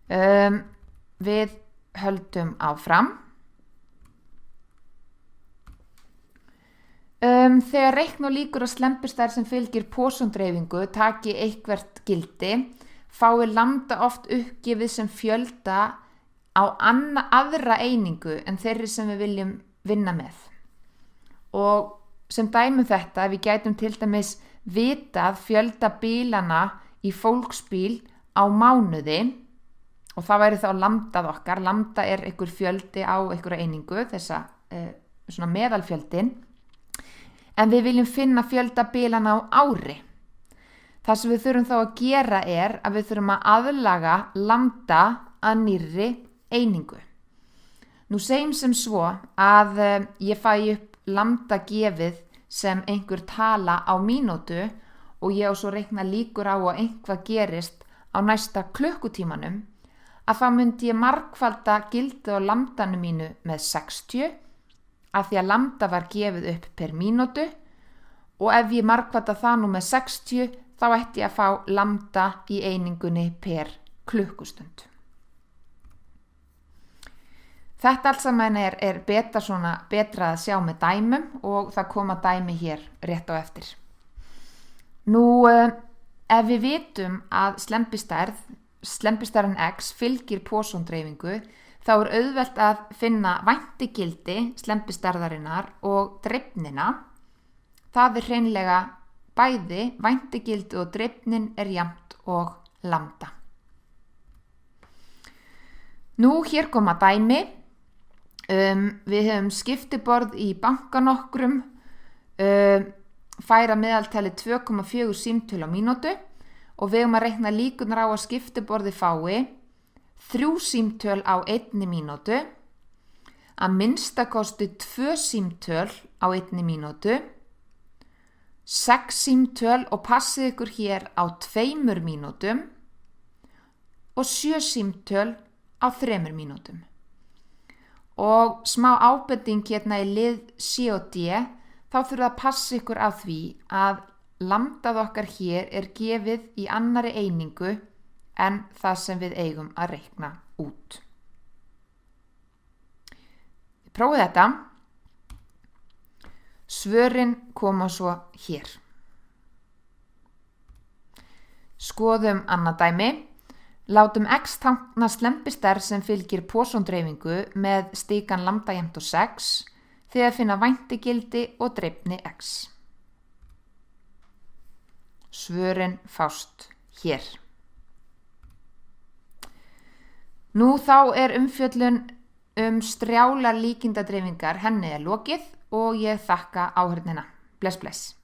Við höldum áfram. Þegar reikna líkur á slembistærð sem fylgir pósondreifingu taki eitthvert gildi, fái lambda oft uppgefið sem fjölda á aðra einingu en þeirri sem við viljum vinna með. Og sem dæmi þetta, við gætum til dæmis vitað fjölda bílana í fólksbíl á mánuði, og það væri þá lambdað okkar. Lambda er einhver fjöldi á einhverja einingu, þessa svona meðalfjöldin, en við viljum finna fjölda bílana á ári. Það sem við þurfum þá að gera er að við þurfum að aðlaga lambda að nýrri einingu. Nú segjum sem svo að ég fæ upp lambda gefið sem einhver tala á mínútu og ég á svo reikna líkur á að einhvað gerist á næsta klukkutímanum, að þá myndi ég margfalda gildið á lambdanu mínu með 60, af því að lambda var gefið upp per mínútu, og ef ég margfalda það nú með 60, þá ætti ég að fá lambda í einingunni per klukkustund. Þetta allt saman er betra að sjá með dæmum, og það koma dæmi hér rétt á eftir. Nú, ef við vitum að slembistærðin X fylgir pósondreifingu, þá er auðvelt að finna væntigildi slembistærðarinnar og dreifnina. Það er hreinlega bæði væntigildi og dreifnin er jafnt og lambda. Nú, hér koma dæmi. Við höfum skiptiborð í banka nokkrum, færa meðaltali 2,4 símtöl á mínútu, og við höfum að reikna líkurnar á að skiptiborði fái 3 símtöl á 1 mínútu, að minnstakosti 2 símtöl á 1 mínútu, 6 símtöl og passið ykkur hér á 2 mínútum og 7 símtöl á 3 mínútum. Og smá ábending hérna í lið C og D, þá þurfum að passa ykkur á því að lambdað okkar hér er gefið í annari einingu en það sem við eigum að reikna út. Við prófum þetta. Svörin koma svo hér. Skoðum annað dæmi. Látum X tákna slembistærð sem fylgir pósondreifingu með stikan lambda jafnt og 6 þegar finna væntigildi og dreifni X. Svörin fást hér. Nú þá er umfjöllun strjálar líkindadreifingar henni er lokið og ég þakka áheyrnina. Bless, bless.